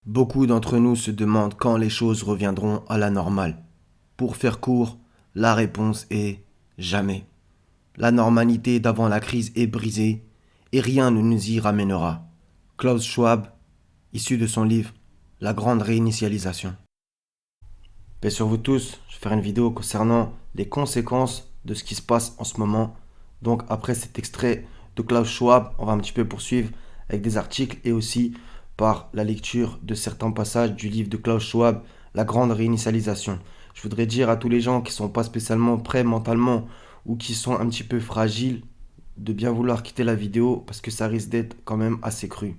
Beaucoup d'entre nous se demandent quand les choses reviendront à la normale. Pour faire court, la réponse est jamais. La normalité d'avant la crise est brisée et rien ne nous y ramènera. Klaus Schwab, issu de son livre La grande réinitialisation. Paix sur vous tous, je vais faire une vidéo concernant les conséquences de ce qui se passe en ce moment. Donc après cet extrait de Klaus Schwab, on va un petit peu poursuivre avec des articles et aussi par la lecture de certains passages du livre de Klaus Schwab, La grande réinitialisation. Je voudrais dire à tous les gens qui ne sont pas spécialement prêts mentalement ou qui sont un petit peu fragiles de bien vouloir quitter la vidéo parce que ça risque d'être quand même assez cru.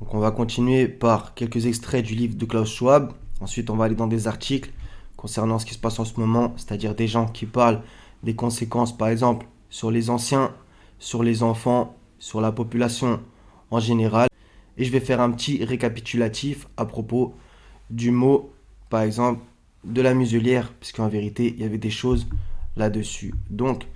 Donc on va continuer par quelques extraits du livre de Klaus Schwab. Ensuite, on va aller dans des articles concernant ce qui se passe en ce moment, c'est-à-dire des gens qui parlent des conséquences, par exemple, sur les anciens, sur les enfants, sur la population en général. Et je vais faire un petit récapitulatif à propos du mot, par exemple, de la muselière, puisqu'en vérité, il y avait des choses là-dessus. Donc,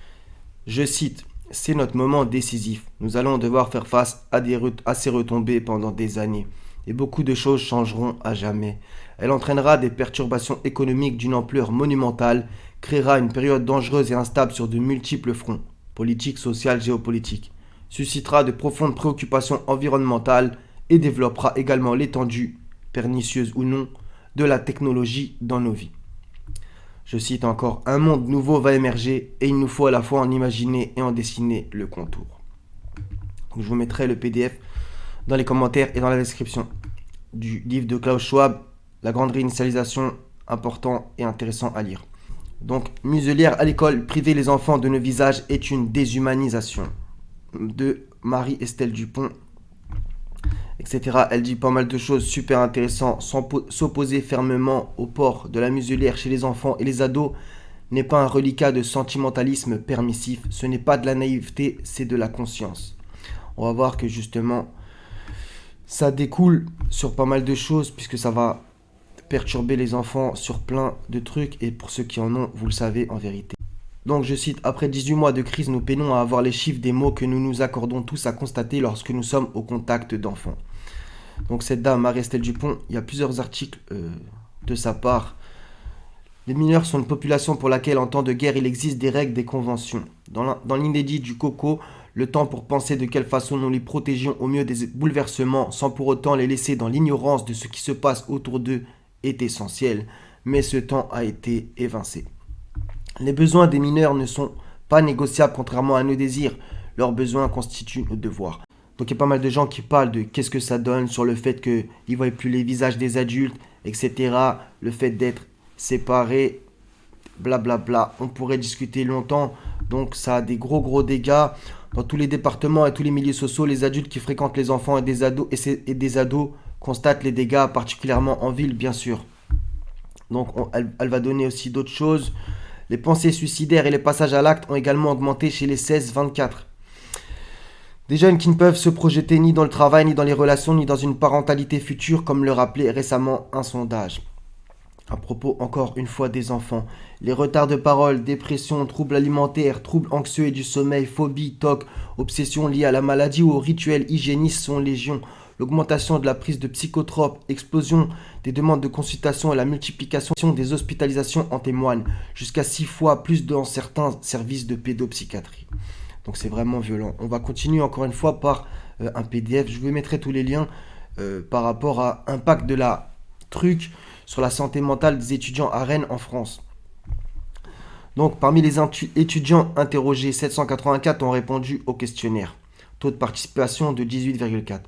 je cite, c'est notre moment décisif. Nous allons devoir faire face à ces retombées pendant des années. Et beaucoup de choses changeront à jamais. Elle entraînera des perturbations économiques d'une ampleur monumentale, créera une période dangereuse et instable sur de multiples fronts, politique, social, géopolitique, suscitera de profondes préoccupations environnementales et développera également l'étendue, pernicieuse ou non, de la technologie dans nos vies. Je cite encore, un monde nouveau va émerger et il nous faut à la fois en imaginer et en dessiner le contour. Donc, je vous mettrai le PDF dans les commentaires et dans la description du livre de Klaus Schwab, La grande réinitialisation, important et intéressant à lire. Donc, muselière à l'école, priver les enfants de nos visages est une déshumanisation. De Marie-Estelle Dupont, etc. Elle dit pas mal de choses super intéressantes. S'opposer fermement au port de la muselière chez les enfants et les ados n'est pas un reliquat de sentimentalisme permissif. Ce n'est pas de la naïveté, c'est de la conscience. On va voir que justement, ça découle sur pas mal de choses puisque ça va perturber les enfants sur plein de trucs. Et pour ceux qui en ont, vous le savez en vérité. Donc je cite, après 18 mois de crise, nous peinons à avoir les chiffres des mots que nous nous accordons tous à constater lorsque nous sommes au contact d'enfants. Donc cette dame, Marie-Estelle Dupont, il y a plusieurs articles de sa part. Les mineurs sont une population pour laquelle en temps de guerre il existe des règles, des conventions. Dans l'inédit du Coco, le temps pour penser de quelle façon nous les protégions au mieux des bouleversements sans pour autant les laisser dans l'ignorance de ce qui se passe autour d'eux est essentiel. Mais ce temps a été évincé. Les besoins des mineurs ne sont pas négociables contrairement à nos désirs. Leurs besoins constituent nos devoirs. Donc il y a pas mal de gens qui parlent de qu'est-ce que ça donne sur le fait qu'ils ne voient plus les visages des adultes, etc. Le fait d'être séparés, blablabla. On pourrait discuter longtemps. Donc ça a des gros dégâts. Dans tous les départements et tous les milieux sociaux, les adultes qui fréquentent les enfants et des ados constatent les dégâts, particulièrement en ville, bien sûr. Donc elle va donner aussi d'autres choses. Les pensées suicidaires et les passages à l'acte ont également augmenté chez les 16-24. Des jeunes qui ne peuvent se projeter ni dans le travail, ni dans les relations, ni dans une parentalité future, comme le rappelait récemment un sondage. À propos, encore une fois, des enfants. Les retards de parole, dépression, troubles alimentaires, troubles anxieux et du sommeil, phobie, TOC, obsessions liées à la maladie ou aux rituels hygiénistes sont légion. L'augmentation de la prise de psychotropes, explosion des demandes de consultation et la multiplication des hospitalisations en témoignent, jusqu'à 6 fois plus dans certains services de pédopsychiatrie. Donc c'est vraiment violent. On va continuer encore une fois par un PDF. Je vous mettrai tous les liens par rapport à l'impact de la truc sur la santé mentale des étudiants à Rennes en France. Donc parmi les étudiants interrogés, 784 ont répondu au questionnaire. Taux de participation de 18,4.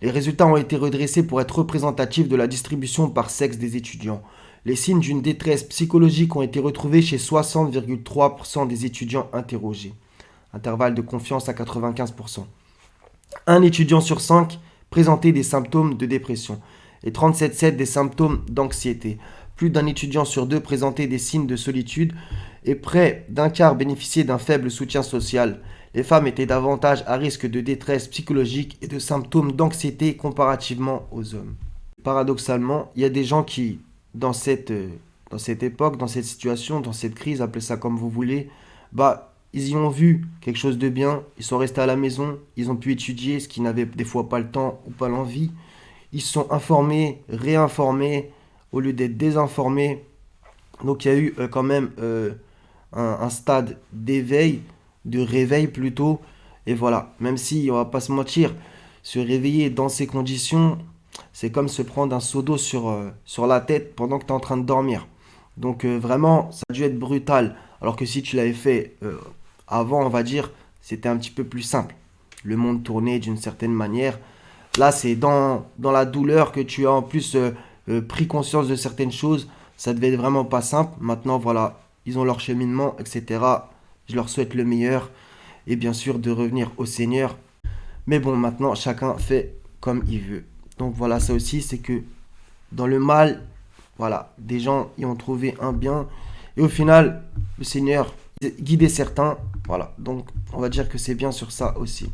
Les résultats ont été redressés pour être représentatifs de la distribution par sexe des étudiants. Les signes d'une détresse psychologique ont été retrouvés chez 60,3% des étudiants interrogés. Intervalle de confiance à 95%. Un étudiant sur 5 présentait des symptômes de dépression et 37,7 des symptômes d'anxiété. Plus d'un étudiant sur 2 présentait des signes de solitude et près d'un quart bénéficiait d'un faible soutien social. Les femmes étaient davantage à risque de détresse psychologique et de symptômes d'anxiété comparativement aux hommes. Paradoxalement, il y a des gens qui, dans cette époque, dans cette situation, dans cette crise, appelez ça comme vous voulez, ils y ont vu quelque chose de bien, ils sont restés à la maison, ils ont pu étudier, ce qu'ils n'avaient des fois pas le temps ou pas l'envie. ils se sont informés, réinformés, au lieu d'être désinformés. Donc il y a eu quand même un stade d'éveil, de réveil plutôt. Et voilà, même si on va pas se mentir, se réveiller dans ces conditions, c'est comme se prendre un seau d'eau sur la tête pendant que tu es en train de dormir. Donc vraiment, ça a dû être brutal. Alors que si tu l'avais fait avant, on va dire, c'était un petit peu plus simple. Le monde tournait d'une certaine manière. Là, c'est dans la douleur que tu as en plus pris conscience de certaines choses. Ça devait être vraiment pas simple. Maintenant, voilà, ils ont leur cheminement, etc. Je leur souhaite le meilleur et bien sûr de revenir au Seigneur. Mais bon, maintenant, chacun fait comme il veut. Donc voilà, ça aussi, c'est que dans le mal, voilà, des gens y ont trouvé un bien. Et au final, le Seigneur guidait certains. Voilà, donc on va dire que c'est bien sur ça aussi.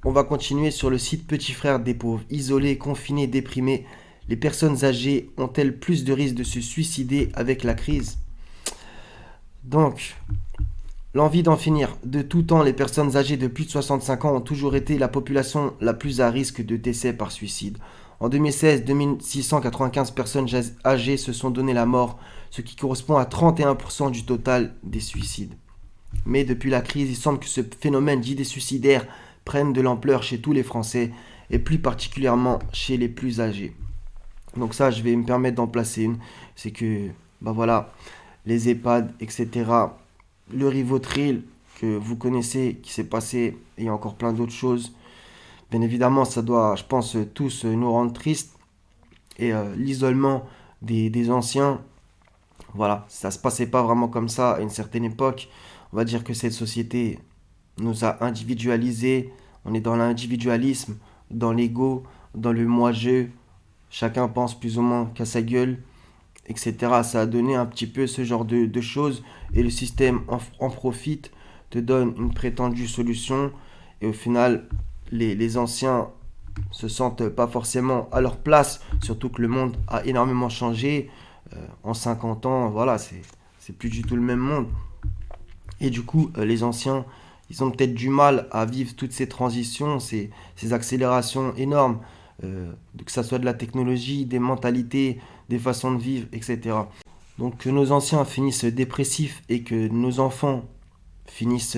On va continuer sur le site Petit Frère des pauvres. Isolés, confinés, déprimés, les personnes âgées ont-elles plus de risques de se suicider avec la crise? Donc, l'envie d'en finir. De tout temps, les personnes âgées de plus de 65 ans ont toujours été la population la plus à risque de décès par suicide. En 2016, 2695 personnes âgées se sont donné la mort, ce qui correspond à 31% du total des suicides. Mais depuis la crise, il semble que ce phénomène d'idées suicidaires prenne de l'ampleur chez tous les Français, et plus particulièrement chez les plus âgés. Donc ça, je vais me permettre d'en placer une. C'est que, bah voilà, les EHPAD, etc., le Rivotril que vous connaissez, qui s'est passé, et il y a encore plein d'autres choses. Bien évidemment, ça doit, je pense, tous nous rendre tristes. Et l'isolement des anciens, voilà, ça se passait pas vraiment comme ça à une certaine époque. On va dire que cette société nous a individualisés. On est dans l'individualisme, dans l'ego, dans le moi-je. Chacun pense plus ou moins qu'à sa gueule, etc. Ça a donné un petit peu ce genre de choses. Et le système en profite, te donne une prétendue solution. Et au final, les anciens se sentent pas forcément à leur place. Surtout que le monde a énormément changé. En 50 ans, voilà, c'est plus du tout le même monde. Et du coup, les anciens, ils ont peut-être du mal à vivre toutes ces transitions, ces accélérations énormes, que ça soit de la technologie, des mentalités, des façons de vivre, etc. Donc que nos anciens finissent dépressifs et que nos enfants finissent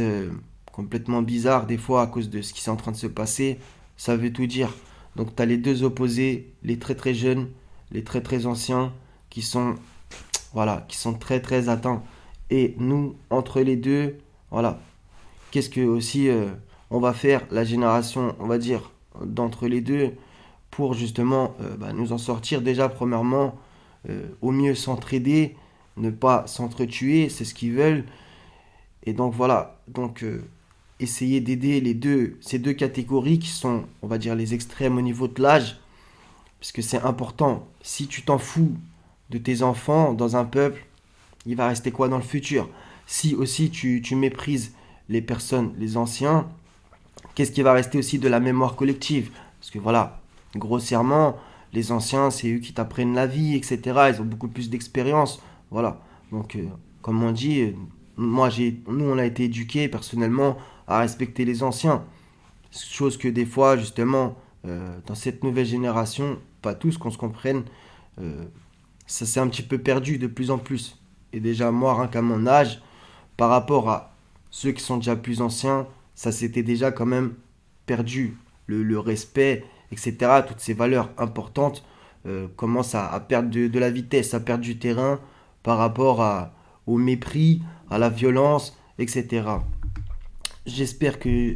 complètement bizarres des fois à cause de ce qui est en train de se passer, ça veut tout dire. Donc tu as les deux opposés, les très très jeunes, les très très anciens, qui sont, voilà, qui sont très très atteints. Et nous, entre les deux, voilà, qu'est-ce que aussi on va faire, la génération, on va dire, d'entre les deux, pour justement nous en sortir déjà, premièrement, au mieux s'entraider, ne pas s'entretuer, c'est ce qu'ils veulent. Et donc voilà, donc essayer d'aider ces deux catégories qui sont, on va dire, les extrêmes au niveau de l'âge, parce que c'est important. Si tu t'en fous de tes enfants dans un peuple, il va rester quoi dans le futur? Si aussi tu méprises les personnes, les anciens, qu'est-ce qui va rester aussi de la mémoire collective? Parce que voilà, grossièrement, les anciens, c'est eux qui t'apprennent la vie, etc. Ils ont beaucoup plus d'expérience. Voilà. Donc, comme on dit, nous, on a été éduqués personnellement à respecter les anciens. Chose que des fois, justement, dans cette nouvelle génération, pas tous qu'on se comprenne, euh, ça s'est un petit peu perdu de plus en plus. Et déjà, moi, rien qu'à mon âge, par rapport à ceux qui sont déjà plus anciens, ça s'était déjà quand même perdu. Le respect, etc., toutes ces valeurs importantes commencent à perdre de la vitesse, à perdre du terrain par rapport au mépris, à la violence, etc. J'espère que,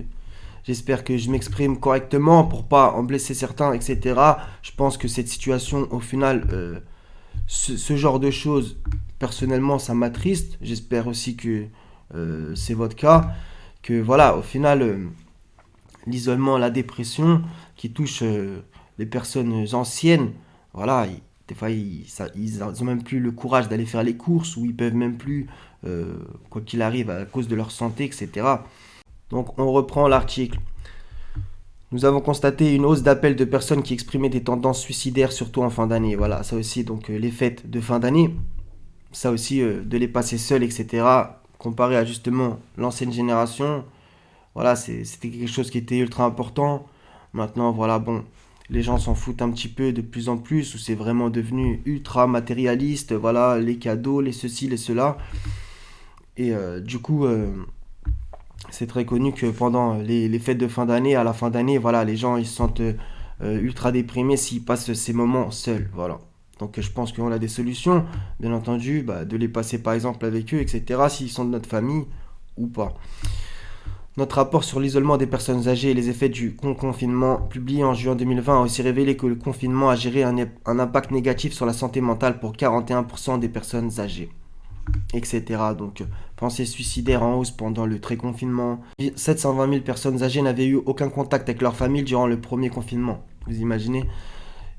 j'espère que je m'exprime correctement pour pas en blesser certains, etc. Je pense que cette situation, au final, ce genre de choses, personnellement, ça m'attriste. J'espère aussi que c'est votre cas. Que voilà, au final, l'isolement, la dépression qui touche les personnes anciennes, voilà, des fois, ils ont même plus le courage d'aller faire les courses ou ils peuvent même plus, quoi qu'il arrive, à cause de leur santé, etc. Donc, on reprend l'article. Nous avons constaté une hausse d'appels de personnes qui exprimaient des tendances suicidaires, surtout en fin d'année. Voilà, ça aussi, donc les fêtes de fin d'année, ça aussi, de les passer seuls, etc. Comparé à justement l'ancienne génération, voilà, c'était quelque chose qui était ultra important. Maintenant, voilà, bon, les gens s'en foutent un petit peu de plus en plus, où c'est vraiment devenu ultra matérialiste, voilà, les cadeaux, les ceci, les cela. Et du coup, c'est très connu que pendant les fêtes de fin d'année, à la fin d'année, voilà, les gens ils se sentent ultra déprimés s'ils passent ces moments seuls, voilà. Donc je pense qu'on a des solutions, bien entendu, bah, de les passer par exemple avec eux, etc., s'ils sont de notre famille ou pas. Notre rapport sur l'isolement des personnes âgées et les effets du confinement, publié en juin 2020, a aussi révélé que le confinement a géré un impact négatif sur la santé mentale pour 41% des personnes âgées, etc. Donc, pensées suicidaires en hausse pendant le très-confinement. 720 000 personnes âgées n'avaient eu aucun contact avec leur famille durant le premier confinement. Vous imaginez?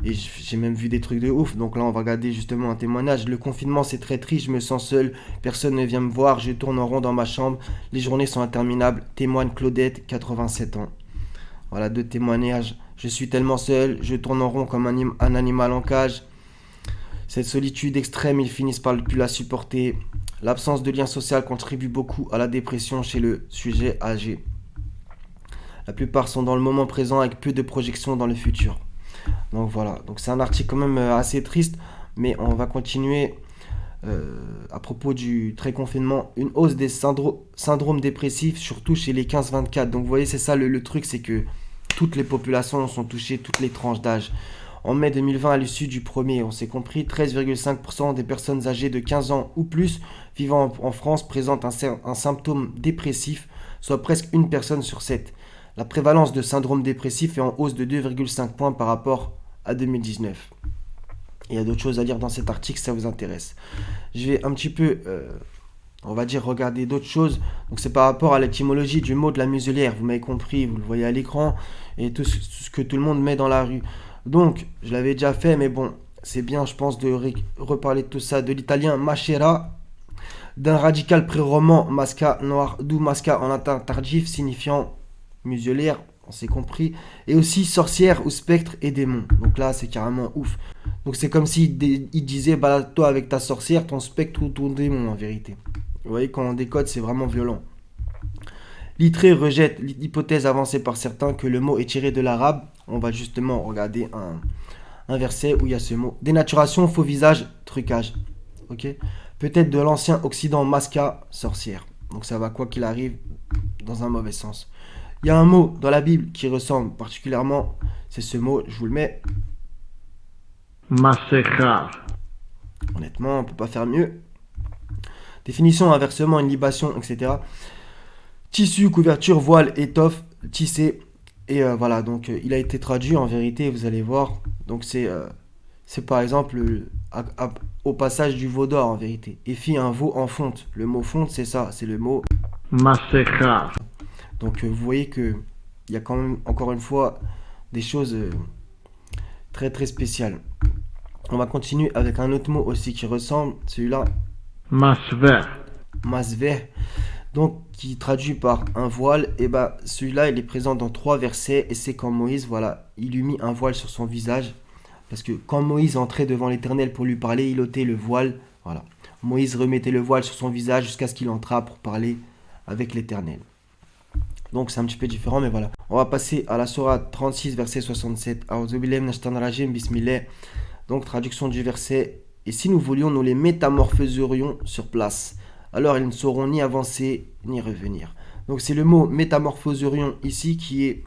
Et j'ai même vu des trucs de ouf. Donc là, on va regarder justement un témoignage. Le confinement, c'est très triste. Je me sens seul. Personne ne vient me voir. Je tourne en rond dans ma chambre. Les journées sont interminables. Témoigne Claudette, 87 ans. Voilà, deux témoignages. Je suis tellement seul. Je tourne en rond comme un animal en cage. Cette solitude extrême, ils finissent par ne plus la supporter. L'absence de lien social contribue beaucoup à la dépression chez le sujet âgé. La plupart sont dans le moment présent avec peu de projections dans le futur. Donc voilà, donc c'est un article quand même assez triste, mais on va continuer à propos du très confinement. Une hausse des syndromes dépressifs, surtout chez les 15-24. Donc vous voyez, c'est ça le truc, c'est que toutes les populations sont touchées, toutes les tranches d'âge. En mai 2020, à l'issue du premier, on s'est compris, 13,5% des personnes âgées de 15 ans ou plus vivant en France présentent un symptôme dépressif, soit presque une personne sur 7. La prévalence de syndrome dépressif est en hausse de 2,5 points par rapport à 2019. Il y a d'autres choses à lire dans cet article si ça vous intéresse. Je vais un petit peu, on va dire, regarder d'autres choses. Donc c'est par rapport à l'étymologie du mot de la muselière. Vous m'avez compris, vous le voyez à l'écran, et tout ce que tout le monde met dans la rue. Donc, je l'avais déjà fait, mais bon, c'est bien, je pense, de reparler de tout ça. De l'italien machera, d'un radical pré-roman masca noir, d'où masca en latin tardif, signifiant muselière, on s'est compris, et aussi sorcière ou spectre et démon. Donc là, c'est carrément ouf. Donc c'est comme s'il disait, balade-toi avec ta sorcière, ton spectre ou ton démon, en vérité. Vous voyez, quand on décode, c'est vraiment violent. Littré rejette l'hypothèse avancée par certains que le mot est tiré de l'arabe. On va justement regarder un verset où il y a ce mot. Dénaturation, faux visage, trucage. Ok. Peut-être de l'ancien Occident, masca, sorcière. Donc ça va, quoi qu'il arrive, dans un mauvais sens. Il y a un mot dans la Bible qui ressemble particulièrement, c'est ce mot, je vous le mets. Massacre. Honnêtement, on ne peut pas faire mieux. Définition, inversement, une libation, etc. Tissu, couverture, voile, étoffe, tissé. Et voilà, donc il a été traduit en vérité, vous allez voir. Donc c'est par exemple au passage du veau d'or en vérité. Et fit un veau en fonte. Le mot fonte, c'est ça, c'est le mot. Massacre. Donc vous voyez que il y a quand même, encore une fois, des choses très très spéciales. On va continuer avec un autre mot aussi qui ressemble, celui-là. Masver. Masveh. Donc qui traduit par un voile, et bah celui-là il est présent dans 3 versets et c'est quand Moïse, voilà, il lui mit un voile sur son visage. Parce que quand Moïse entrait devant l'Éternel pour lui parler, il ôtait le voile, voilà. Moïse remettait le voile sur son visage jusqu'à ce qu'il entrât pour parler avec l'Éternel. Donc c'est un petit peu différent, mais voilà. On va passer à la sourate 36, verset 67. Bismillah. Donc traduction du verset. Et si nous voulions, nous les métamorphoserions sur place. Alors ils ne sauront ni avancer ni revenir. Donc c'est le mot métamorphoserion ici qui est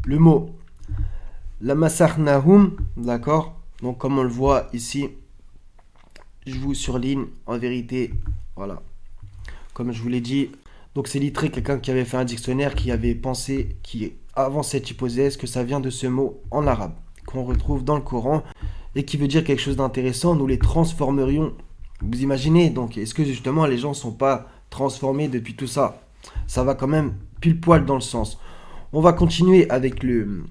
le mot la masarnahum, d'accord. Donc comme on le voit ici, je vous surligne en vérité, voilà. Comme je vous l'ai dit, donc c'est littré quelqu'un qui avait fait un dictionnaire qui avait pensé, qui avant cette hypothèse, que ça vient de ce mot en arabe qu'on retrouve dans le Coran et qui veut dire quelque chose d'intéressant. Nous les transformerions. Vous imaginez, donc, est-ce que justement les gens ne sont pas transformés depuis tout ça? Ça va quand même pile poil dans le sens. On va continuer avec le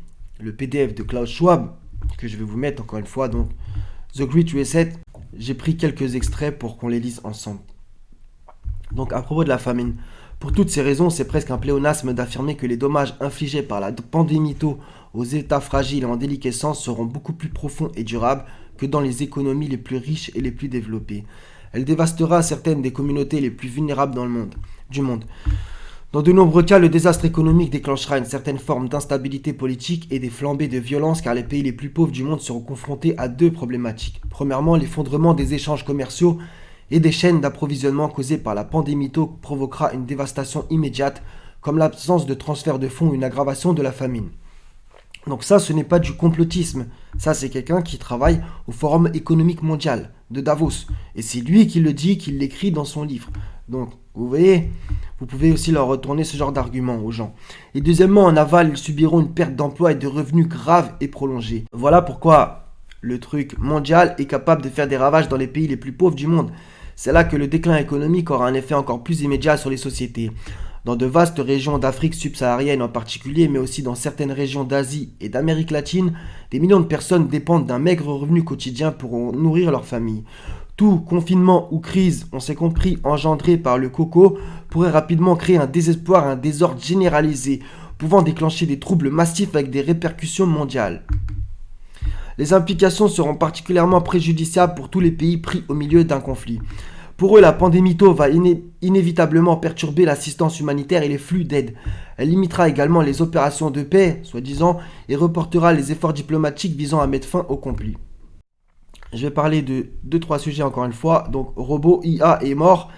PDF de Klaus Schwab, que je vais vous mettre encore une fois. Donc, The Great Reset, j'ai pris quelques extraits pour qu'on les lise ensemble. Donc, à propos de la famine, pour toutes ces raisons, c'est presque un pléonasme d'affirmer que les dommages infligés par la pandémie aux États fragiles et en déliquescence seront beaucoup plus profonds et durables que dans les économies les plus riches et les plus développées. Elle dévastera certaines des communautés les plus vulnérables du monde. Dans de nombreux cas, le désastre économique déclenchera une certaine forme d'instabilité politique et des flambées de violence car les pays les plus pauvres du monde seront confrontés à deux problématiques. Premièrement, l'effondrement des échanges commerciaux et des chaînes d'approvisionnement causées par la pandémie provoquera une dévastation immédiate comme l'absence de transfert de fonds ou une aggravation de la famine. Donc ça, ce n'est pas du complotisme. Ça, c'est quelqu'un qui travaille au Forum économique mondial de Davos. Et c'est lui qui le dit, qui l'écrit dans son livre. Donc, vous voyez, vous pouvez aussi leur retourner ce genre d'arguments aux gens. Et deuxièmement, en aval, ils subiront une perte d'emploi et de revenus grave et prolongée. Voilà pourquoi le truc mondial est capable de faire des ravages dans les pays les plus pauvres du monde. C'est là que le déclin économique aura un effet encore plus immédiat sur les sociétés. Dans de vastes régions d'Afrique subsaharienne en particulier, mais aussi dans certaines régions d'Asie et d'Amérique latine, des millions de personnes dépendent d'un maigre revenu quotidien pour nourrir leur famille. Tout confinement ou crise, on s'est compris, engendré par le coco, pourrait rapidement créer un désespoir, un désordre généralisé, pouvant déclencher des troubles massifs avec des répercussions mondiales. Les implications seront particulièrement préjudiciables pour tous les pays pris au milieu d'un conflit. Pour eux, la pandémie va inévitablement perturber l'assistance humanitaire et les flux d'aide. Elle limitera également les opérations de paix, soi-disant, et reportera les efforts diplomatiques visant à mettre fin au conflit. Je vais parler de 2-3 sujets encore une fois. Donc, robots, IA et mort.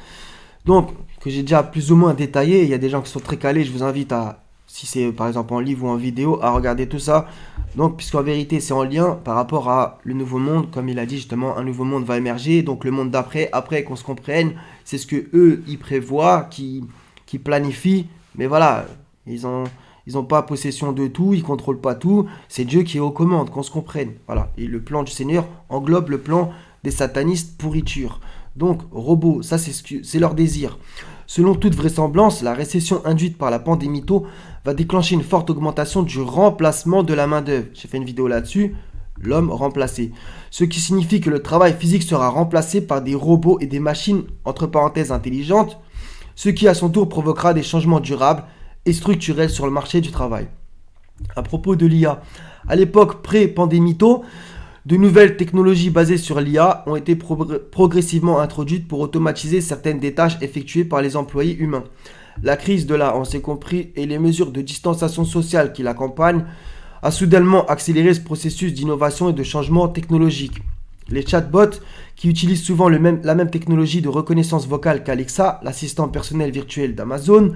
Donc, que j'ai déjà plus ou moins détaillé. Il y a des gens qui sont très calés. Je vous invite à, si c'est par exemple en livre ou en vidéo, à regarder tout ça. Donc, puisqu'en vérité, c'est en lien par rapport à le nouveau monde. Comme il a dit justement, un nouveau monde va émerger. Donc, le monde d'après, après qu'on se comprenne, c'est ce que eux, ils prévoient, qui planifient. Mais voilà, ils n'ont pas possession de tout, ils ne contrôlent pas tout. C'est Dieu qui est aux commandes, qu'on se comprenne. Voilà. Et le plan du Seigneur englobe le plan des satanistes pourriture. Donc, robots, ça c'est leur désir. Selon toute vraisemblance, la récession induite par la pandémie va déclencher une forte augmentation du remplacement de la main-d'œuvre. J'ai fait une vidéo là-dessus, l'homme remplacé. Ce qui signifie que le travail physique sera remplacé par des robots et des machines, entre parenthèses, intelligentes, ce qui à son tour provoquera des changements durables et structurels sur le marché du travail. À propos de l'IA, à l'époque pré-pandémie de nouvelles technologies basées sur l'IA ont été progressivement introduites pour automatiser certaines des tâches effectuées par les employés humains. La crise de la, on s'est compris, et les mesures de distanciation sociale qui l'accompagnent a soudainement accéléré ce processus d'innovation et de changement technologique. Les chatbots, qui utilisent souvent la même technologie de reconnaissance vocale qu'Alexa, l'assistant personnel virtuel d'Amazon,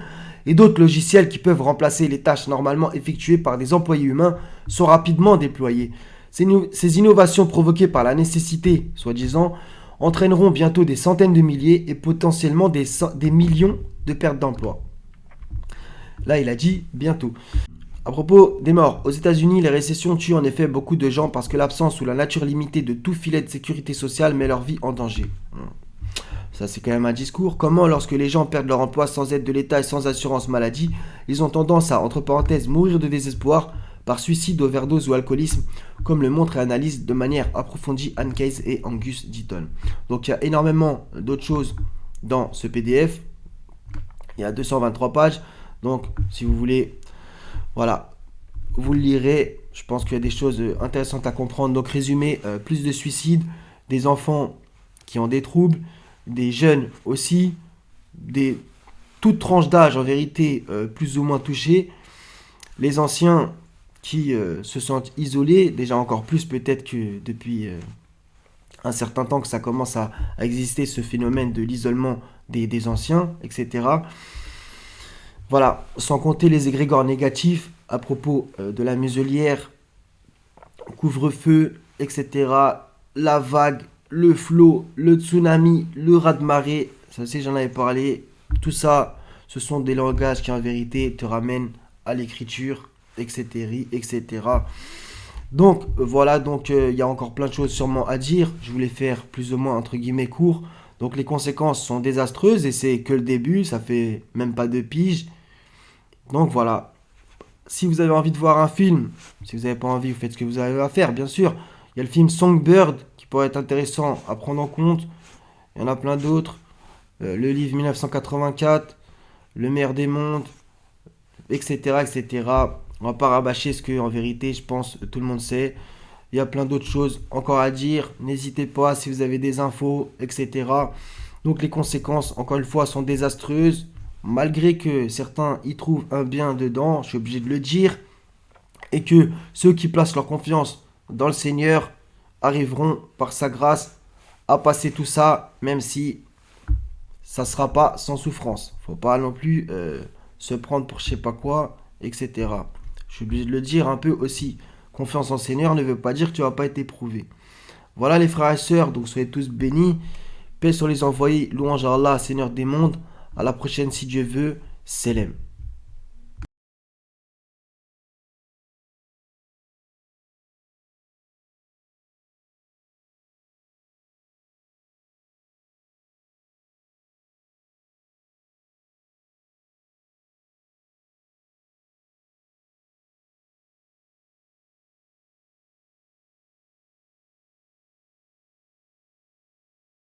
et d'autres logiciels qui peuvent remplacer les tâches normalement effectuées par des employés humains, sont rapidement déployés. Ces innovations provoquées par la nécessité, soi-disant, entraîneront bientôt des centaines de milliers et potentiellement des millions de pertes d'emploi. Là, il a dit bientôt. À propos des morts, aux États-Unis, les récessions tuent en effet beaucoup de gens parce que l'absence ou la nature limitée de tout filet de sécurité sociale met leur vie en danger. Ça, c'est quand même un discours. Comment, lorsque les gens perdent leur emploi sans aide de l'État et sans assurance maladie, ils ont tendance à, entre parenthèses, mourir de désespoir par suicide, overdose ou alcoolisme, comme le montre et analyse de manière approfondie Anne Case et Angus Deaton. Donc il y a énormément d'autres choses dans ce PDF. Il y a 223 pages. Donc si vous voulez, voilà, vous le lirez. Je pense qu'il y a des choses intéressantes à comprendre. Donc résumé, plus de suicides, des enfants qui ont des troubles, des jeunes aussi, toutes tranches d'âge en vérité plus ou moins touchées, les anciens qui se sentent isolés, déjà encore plus peut-être que depuis un certain temps que ça commence à exister ce phénomène de l'isolement des anciens, etc. Voilà, sans compter les égrégores négatifs à propos de la muselière, couvre-feu, etc. La vague, le flot, le tsunami, le raz-de-marée, ça aussi j'en avais parlé. Tout ça, ce sont des langages qui en vérité te ramènent à l'écriture, etc. Donc voilà, donc il y a encore plein de choses sûrement à dire. Je voulais faire plus ou moins entre guillemets court. Donc les conséquences sont désastreuses et c'est que le début, ça fait même pas 2 piges. Donc voilà, si vous avez envie de voir un film, si vous n'avez pas envie, vous faites ce que vous avez à faire, bien sûr. Il y a le film Songbird qui pourrait être intéressant à prendre en compte. Il y en a plein d'autres. Le livre 1984, Le meilleur des mondes, etc. On va pas rabâcher ce que, en vérité, je pense, tout le monde sait. Il y a plein d'autres choses encore à dire. N'hésitez pas si vous avez des infos, etc. Donc les conséquences, encore une fois, sont désastreuses. malgré que certains y trouvent un bien dedans, je suis obligé de le dire, et que ceux qui placent leur confiance dans le Seigneur arriveront par sa grâce à passer tout ça, même si ça ne sera pas sans souffrance. Faut pas non plus se prendre pour je sais pas quoi, etc. Je suis obligé de le dire un peu aussi. Confiance en Seigneur ne veut pas dire que tu vas pas être éprouvé. Voilà les frères et sœurs, donc soyez tous bénis. Paix sur les envoyés, louange à Allah, Seigneur des mondes. À la prochaine si Dieu veut. Selem.